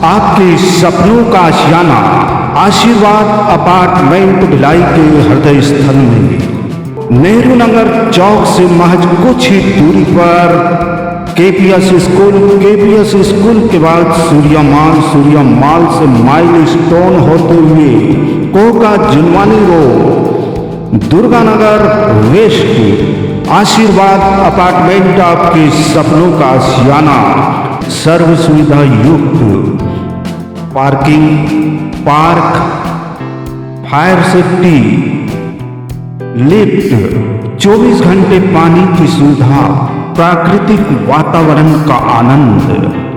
आपके सपनों का आशियाना आशीर्वाद अपार्टमेंट भिलाई के हृदय स्थल में नेहरू नगर चौक से महज कुछ ही दूरी पर केपीएस स्कूल के बाद सूर्या माल से माइल स्टोन होते हुए Kohka Junwani road Durganagar west Ashirwad apartment आपके सपनों का आशियाना। सर्व सुविधा युक्त parking, park, fire safety, lift, 24 घंटे पानी की सुविधा, प्राकृतिक वातावरण का आनंद।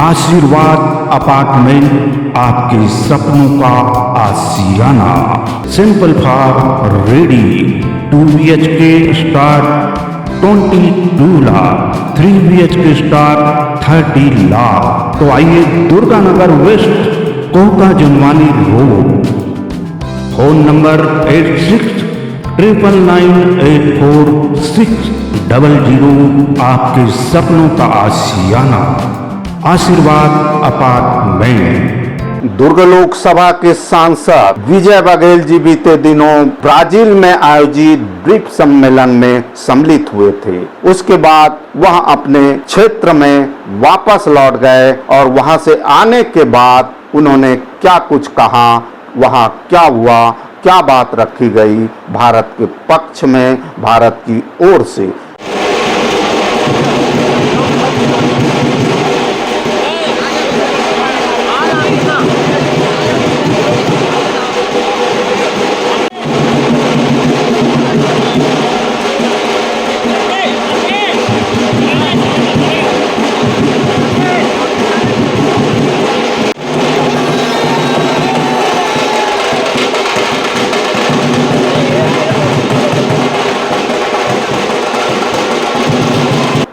आशीर्वाद अपार्टमेंट आपके सपनों का आशियाना। Simple for ready 2 BHK start 22 lakh, 3 BHK start 30 lakh. तो आइए Durganagar west Koka Junwani road, phone number 8699984600। आपके सपनों का आशियाना आशीर्वाद अपार्टमेंट। दुर्ग लोकसभा के सांसद विजय बघेल जी बीते दिनों ब्राजील में आयोजित ब्रिक्स सम्मेलन में सम्मिलित हुए थे। उसके बाद वह अपने क्षेत्र में वापस लौट गए और वहां से आने के बाद उन्होंने क्या कुछ कहा, वहां क्या हुआ, क्या बात रखी गई भारत के पक्ष में, भारत की ओर से।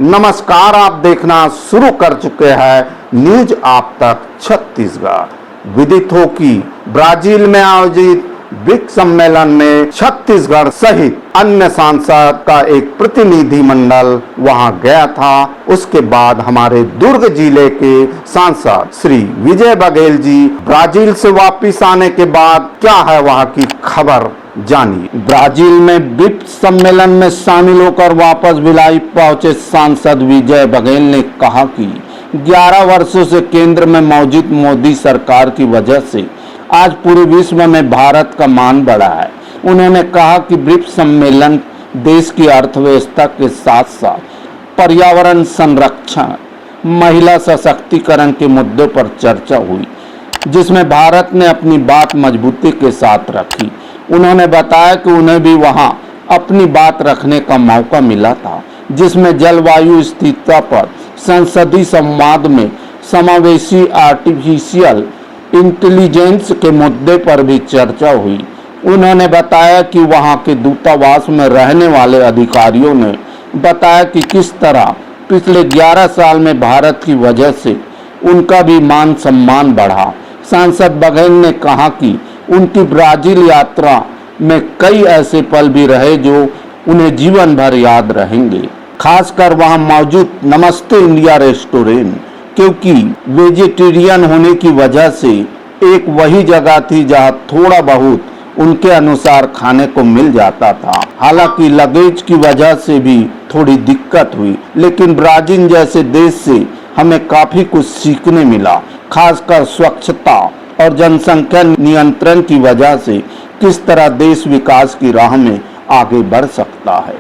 नमस्कार, आप देखना शुरू कर चुके हैं न्यूज आप तक छत्तीसगढ़। विदित हो कि ब्राजील में आयोजित ब्रिक्स सम्मेलन में छत्तीसगढ़ सहित अन्य सांसद का एक प्रतिनिधि मंडल वहां गया था। उसके बाद हमारे दुर्ग जिले के सांसद श्री विजय बघेल जी ब्राजील से वापस आने के बाद क्या है वहां की खबर जानिए। ब्राजील में ब्रिक्स सम्मेलन में शामिल होकर वापस भिलाई पहुंचे सांसद विजय बघेल ने कहा कि 11 वर्षों से केंद्र में मौजूद मोदी सरकार की वजह से आज पूरे विश्व में भारत का मान बढ़ा है। उन्होंने कहा कि ब्रिक्स सम्मेलन देश की अर्थव्यवस्था के साथ साथ पर्यावरण संरक्षण, महिला सशक्तिकरण के मुद्दों पर चर्चा हुई, जिसमें भारत ने अपनी बात मजबूती के साथ रखी। उन्होंने बताया कि उन्हें भी वहां अपनी बात रखने का मौका मिला था, जिसमें जलवायु स्थिरता पर संसदीय संवाद में समावेशी आर्टिफिशियल इंटेलिजेंस के मुद्दे पर भी चर्चा हुई। उन्होंने बताया कि वहां के दूतावास में रहने वाले अधिकारियों ने बताया कि किस तरह पिछले 11 साल में भारत की वजह से उनका भी मान सम्मान बढ़ा। सांसद बघेल ने कहा कि उनकी ब्राजील यात्रा में कई ऐसे पल भी रहे जो उन्हें जीवन भर याद रहेंगे, खासकर वहां मौजूद नमस्ते इंडिया रेस्टोरेंट, क्योंकि वेजिटेरियन होने की वजह से एक वही जगह थी जहां थोड़ा बहुत उनके अनुसार खाने को मिल जाता था। हालांकि लगेज की वजह से भी थोड़ी दिक्कत हुई, लेकिन ब्राजील जैसे देश से हमें काफी कुछ सीखने मिला, खासकर स्वच्छता और जनसंख्या नियंत्रण की वजह से किस तरह देश विकास की राह में आगे बढ़ सकता है।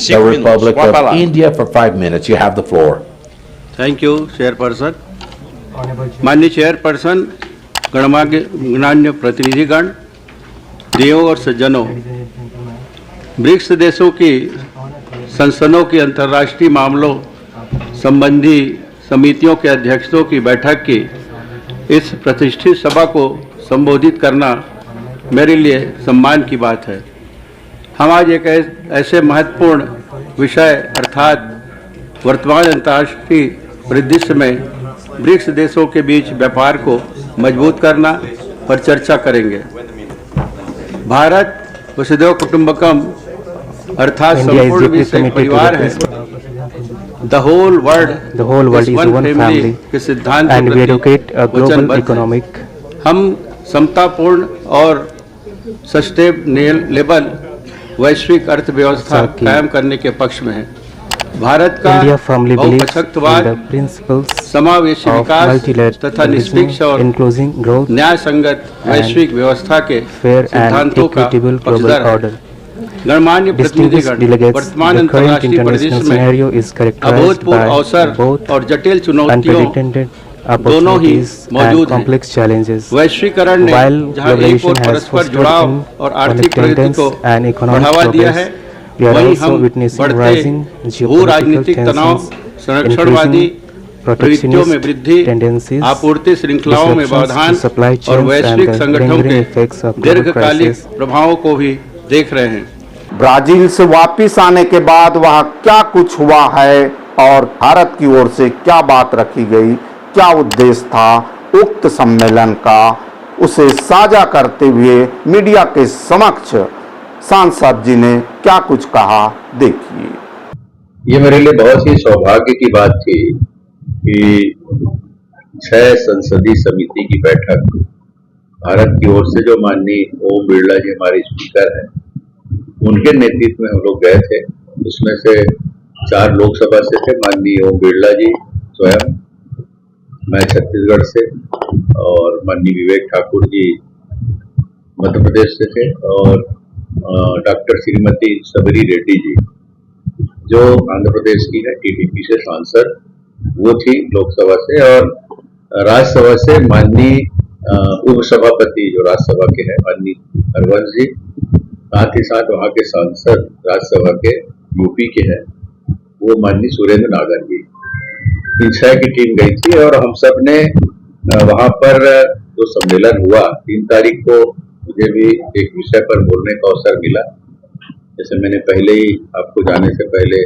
The Republic of India for 5 minutes. You have the floor. Thank you chairperson. माननीय चेयरपर्सन, गणमान्य प्रतिनिधिगण, देवों और सज्जनों, ब्रिक्स देशों की संसदों की अंतर्राष्ट्रीय मामलों संबंधी समितियों के अध्यक्षों की बैठक की इस प्रतिष्ठित सभा को संबोधित करना मेरे लिए सम्मान की बात है। हम आज एक ऐसे महत्वपूर्ण विषय अर्थात वर्तमान अंतर्राष्ट्रीय परिदृश्य में ब्रिक्स देशों के बीच व्यापार को मजबूत करना पर चर्चा करेंगे। भारत वसुधैव कुटुंबकम अर्थात संपूर्ण विश्व एक परिवार है। The whole world is one family के सिद्धांत and we educate a global economic. हम समतापूर्ण और सस्टेनेबल वैश्विक अर्थव्यवस्था कायम करने के पक्ष में है। भारत का India firmly believes in बहुपक्षत्ववाद, the principles समावेशी of विकास तथा निष्पक्ष और inclusive growth न्याय संगत वैश्विक व्यवस्था के fair and सिद्धांतों का equitable पक्षधर global है। order. गणमान्य Distinguished प्रतिनिधिगण delegates, वर्तमान the current अंतर्राष्ट्रीय international परिदृश्य scenario में is characterized अभूतपूर्व by अवसर both और जटिल चुनौतियों unprecedented दोनों ही opportunities and मौजूद हैं। complex challenges. वैश्वीकरण ने While जहां एक globalization और has परस्पर fostered जुड़ाव और आर्थिक प्रगति interdependence को and economic बढ़ावा दिया progress, है, we are वहीं also हम witnessing बढ़ते rising भू geopolitical राजनीतिक तनाव, tensions, संरक्षणवादी increasing प्रवृत्तियों में protectionist वृद्धि, tendencies, आपूर्ति श्रृंखलाओं में disruptions व्यवधान to supply और chains वैश्विक and the संगठनों lingering effects के of global दीर्घकालिक crisis. प्रभावों को भी देख रहे हैं। ब्राजील से वापिस आने के बाद वहां क्या कुछ हुआ है और भारत की ओर से क्या बात रखी गई, क्या उद्देश्य था उक्त सम्मेलन का, उसे साझा करते हुए मीडिया के समक्ष सांसद जी ने क्या कुछ कहा, देखिए। ये मेरे लिए बहुत ही सौभाग्य की बात थी कि 6 संसदीय समिति की बैठक भारत की ओर से जो माननीय ओम बिरला जी हमारे स्पीकर हैं, उनके नेतृत्व में हम लोग गए थे। उसमें से 4 लोकसभा से थे, माननीय ओम बिरला जी स्वयं, मैं छत्तीसगढ़ से, और माननीय विवेक ठाकुर जी मध्य प्रदेश से थे, और डॉक्टर श्रीमती सबरी रेड्डी जी जो आंध्र प्रदेश की है, टीडीपी से सांसद, वो थी लोकसभा से, और राज्यसभा से माननीय उप सभापति जो राज्यसभा के हैं माननीय हरवंश जी, साथ ही साथ वहाँ के सांसद राज्यसभा के यूपी के हैं वो माननीय सुरेंद्र नागर जी। इन 6 की टीम गई थी और हम सब ने वहाँ पर जो सम्मेलन हुआ 3 तारीख को, मुझे भी एक विषय पर बोलने का अवसर मिला। जैसे मैंने पहले ही आपको जाने से पहले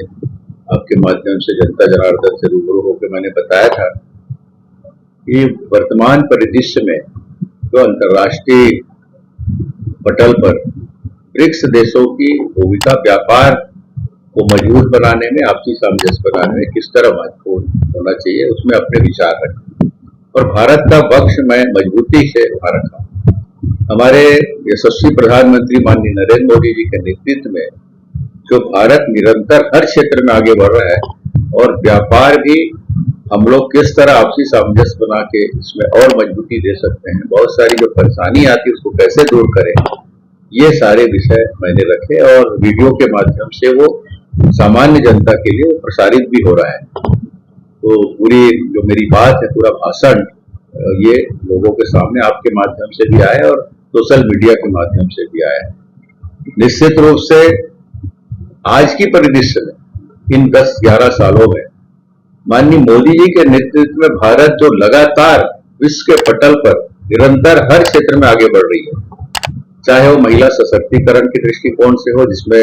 आपके माध्यम से जनता जनार्दन से रूबरू होकर मैंने बताया था कि वर्तमान परिदृश्य में जो अंतर्राष्ट्रीय पटल पर ब्रिक्स देशों की भूमिका व्यापार को मजबूत बनाने में, आपसी सामंजस्य बनाने में किस तरह महत्वपूर्ण होना चाहिए, उसमें अपने विचार रखे और भारत का पक्ष मैं मजबूती से वहां रखा। हमारे यशस्वी प्रधानमंत्री माननीय नरेंद्र मोदी जी के नेतृत्व में जो भारत निरंतर हर क्षेत्र में आगे बढ़ रहा है और व्यापार भी हम लोग किस तरह आपसी सामंजस्य बना के इसमें और मजबूती दे सकते हैं, बहुत सारी जो परेशानी आती है उसको कैसे दूर करें, ये सारे विषय मैंने रखे और वीडियो के माध्यम से वो सामान्य जनता के लिए वो प्रसारित भी हो रहा है। तो पूरी जो मेरी बात है, पूरा भाषण ये लोगों के सामने आपके माध्यम से भी आया और सोशल मीडिया के माध्यम से भी आया। निश्चित रूप से आज की परिदृश्य में इन 10-11 सालों में माननीय मोदी जी के नेतृत्व में भारत जो लगातार विश्व के पटल पर निरंतर हर क्षेत्र में आगे बढ़ रही है, चाहे वो महिला सशक्तिकरण के दृष्टिकोण से हो, जिसमें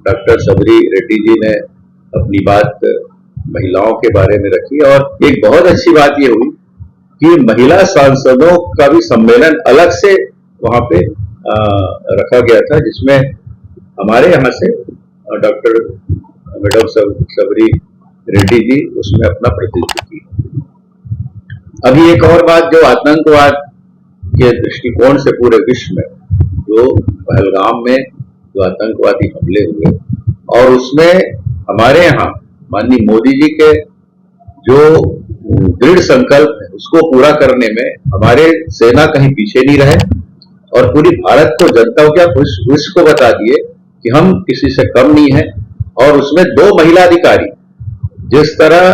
डॉक्टर सबरी रेड्डी जी ने अपनी बात महिलाओं के बारे में रखी, और एक बहुत अच्छी बात ये हुई कि महिला सांसदों का भी सम्मेलन अलग से वहां पे रखा गया था, जिसमें हमारे यहाँ से डॉक्टर मैडम सबरी रेड्डी जी उसमें अपना प्रतिनिधित्व किया। अभी एक और बात, जो आतंकवाद के दृष्टिकोण से पूरे विश्व में जो पहलगाम में जो आतंकवादी हमले हुए और उसमें हमारे यहाँ माननीय मोदी जी के जो दृढ़ संकल्प है उसको पूरा करने में हमारे सेना कहीं पीछे नहीं रहे और पूरी भारत को, जनता को, क्या विश्व को बता दिए कि हम किसी से कम नहीं है। और उसमें 2 महिला अधिकारी जिस तरह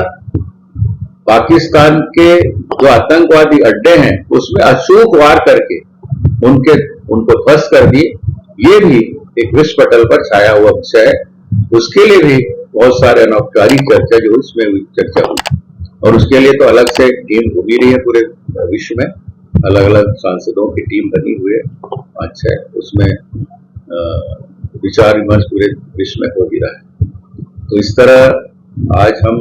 पाकिस्तान के जो आतंकवादी अड्डे हैं उसमें अचूक वार करके उनको ध्वस्त कर दिए, ये भी एक विश्व पटल पर छाया हुआ विषय है। उसके लिए भी बहुत सारे अनौपचारिक चर्चा जो उसमें चर्चा हुई और उसके लिए तो अलग से टीम घूमी रही है पूरे विश्व में। अलग अलग सांसदों की टीम बनी हुई है 5-6, उसमें विचार विमर्श पूरे विश्व में हो भी रहा है। तो इस तरह आज हम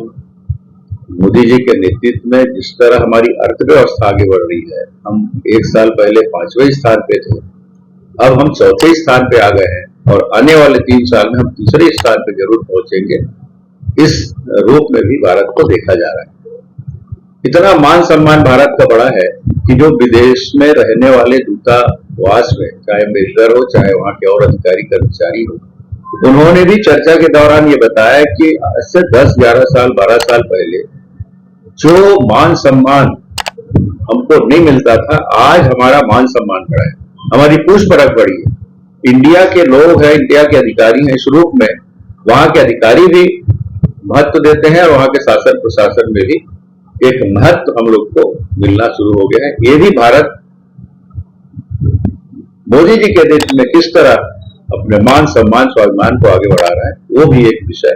मोदी जी के नेतृत्व में जिस तरह हमारी अर्थव्यवस्था आगे बढ़ रही है, हम 1 साल पहले 5वें स्थान पे थे, अब हम 4थे स्थान पे आ गए हैं और आने वाले 3 साल में हम 3रे स्थान पे जरूर पहुंचेंगे। इस रूप में भी भारत को देखा जा रहा है। इतना मान सम्मान भारत का बड़ा है कि जो विदेश में रहने वाले दूतावास में, चाहे एम्बेसडर हो चाहे वहां के और अधिकारी कर्मचारी हो, उन्होंने भी चर्चा के दौरान ये बताया कि आज से 10, 11 साल, 12 साल पहले जो मान सम्मान हमको नहीं मिलता था, आज हमारा मान सम्मान बढ़ा है, हमारी पूछ परख बढ़ी है। इंडिया के लोग हैं, इंडिया के अधिकारी हैं, इस रूप में वहां के अधिकारी भी महत्व देते हैं और वहां के शासन प्रशासन में भी एक महत्व हम लोग को मिलना शुरू हो गया है। ये भी भारत मोदी जी के नेतृत्व में किस तरह अपने मान सम्मान स्वाभिमान को आगे बढ़ा रहा है, वो भी एक विषय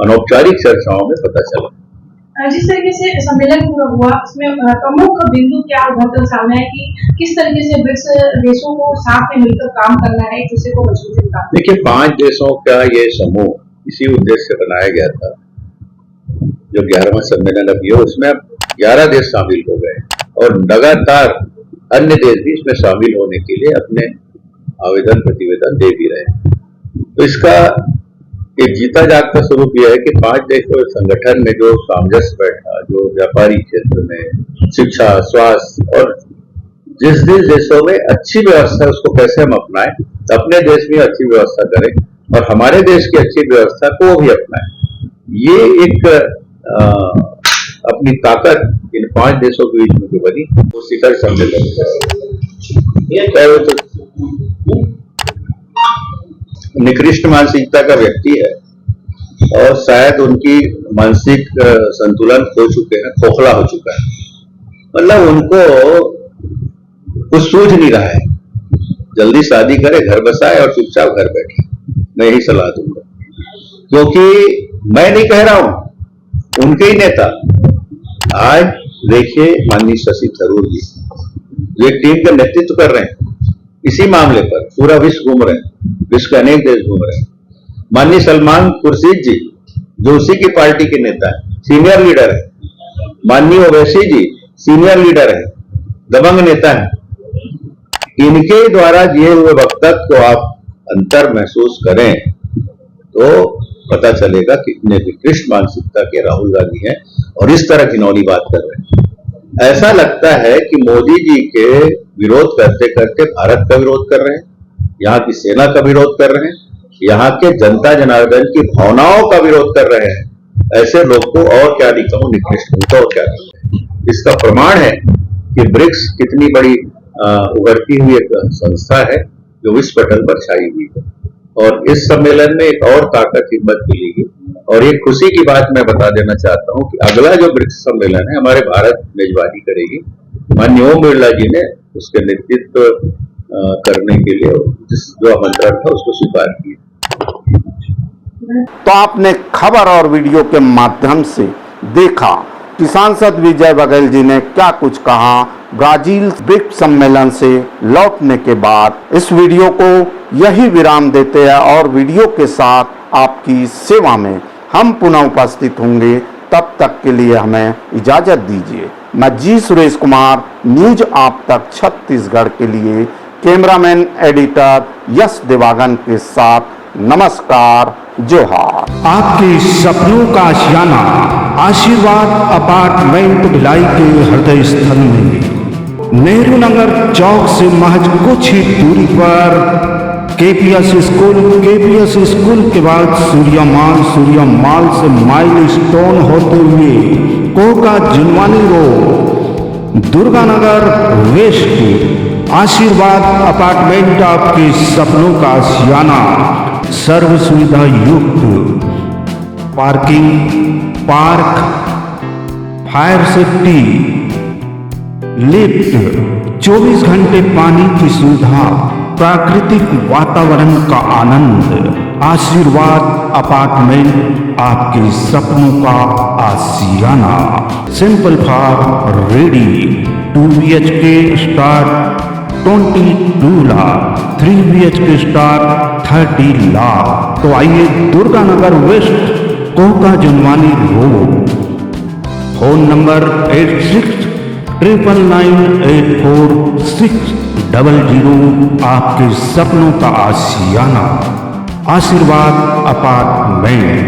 अनौपचारिक चर्चाओं में पता चला। जिस तरीके से सम्मेलन पूरा हुआ, उसमें प्रमुख बिंदु क्या उभरकर सामने है कि किस तरीके से ब्रिक्स देशों को साथ में मिलकर काम करना है, एक दूसरे को मजबूत करना। देखिए, 5 देशों का ये समूह इसी उद्देश्य से बनाया गया था। जो 11वां सम्मेलन अभी है, उसमें 11 देश शामिल हो गए और लगातार अन्य देश भी इसमें शामिल होने के लिए अपने आवेदन प्रतिवेदन दे भी रहे। तो इसका एक जीता जागता स्वरूप यह है कि 5 देशों के संगठन में जो सामंजस्य बैठा, जो व्यापारिक क्षेत्र में, शिक्षा, स्वास्थ्य और जिस देशों में अच्छी व्यवस्था है उसको कैसे हम अपनाएं, अपने देश में अच्छी व्यवस्था करें और हमारे देश की अच्छी व्यवस्था को भी अपनाएं। ये एक अपनी ताकत इन 5 देशों के बीच में जो बनी, वो शिखर सम्मेलन निकृष्ट मानसिकता का व्यक्ति है और शायद उनकी मानसिक संतुलन खो चुके हैं, खोखला हो चुका है, मतलब उनको कुछ सूझ नहीं रहा है। जल्दी शादी करे, घर बसाए और चुपचाप घर बैठे, मैं यही सलाह दूंगा। क्योंकि मैं नहीं कह रहा हूं, उनके ही नेता आज देखिए, माननीय शशि थरूर जी जो एक टीम का नेतृत्व कर रहे हैं, इसी मामले पर पूरा विश्व घूम रहे हैं, विश्व के अनेक देश घूम रहे हैं। माननीय सलमान खुर्शीद जी जो उसी की पार्टी के नेता है, सीनियर लीडर है। माननीय ओवैसी जी सीनियर लीडर है, दबंग नेता है। इनके द्वारा दिए हुए वक्तव्य को आप अंतर महसूस करें तो पता चलेगा कितने निकृष्ट मानसिकता के राहुल गांधी हैं और इस तरह की नौली बात कर रहे हैं। ऐसा लगता है कि मोदी जी के विरोध करते करते भारत का विरोध कर रहे हैं, यहाँ की सेना का विरोध कर रहे हैं, यहाँ के जनता जनार्दन की भावनाओं का विरोध कर रहे हैं। ऐसे लोग को और क्या नहीं कहूं, निकृष्ट उनको और क्या नहीं कहूं। इसका प्रमाण है कि ब्रिक्स कितनी बड़ी उभरती हुई एक संस्था है जो विश्व पटल पर छाई हुई है। और इस सम्मेलन में एक और ताकत हिम्मत मिलेगी। और एक खुशी की बात मैं बता देना चाहता हूं कि अगला जो ब्रिक्स सम्मेलन है, हमारे भारत मेजबानी करेगी। माननीय ओम बिरला जी ने उसके नेतृत्व करने के लिए जो आमंत्रण था उसको स्वीकार किया। तो आपने खबर और वीडियो के माध्यम से देखा कि सांसद विजय बघेल जी ने क्या कुछ कहा ब्राजील ब्रिक्स सम्मेलन से लौटने के बाद। इस वीडियो को यही विराम देते हैं और वीडियो के साथ आपकी सेवा में हम पुनः उपस्थित होंगे। तब तक के लिए हमें इजाजत दीजिए। मैं जी सुरेश कुमार, न्यूज आप तक छत्तीसगढ़ के लिए कैमरामैन एडिटर यश देवागन के साथ नमस्कार, जोहार। आपके सपनों का आशियाना आशीर्वाद अपार्टमेंट भिलाई के हृदय स्थल में नेहरू नगर चौक से महज कुछ ही दूरी पर केपीएस स्कूल के बाद सूर्या माल से माइल स्टोन होते हुए कोका जुनवानी रोड, दुर्गा नगर वेस्ट। आशीर्वाद अपार्टमेंट आपके सपनों का आशियाना, सर्व सुविधा युक्त parking, park, fire safety, lift, 24 घंटे पानी की सुविधा, प्राकृतिक वातावरण का आनंद। आशीर्वाद अपार्टमेंट आपके सपनों का आशियाना, simple for ready 2 BHK start 22 lakh, 3 BHK start 30 lakh. तो आइए Durganagar west, Koka Junwani road, phone number 8699984600, आपके सपनों का आशियाना आशीर्वाद अपार्टमेंट।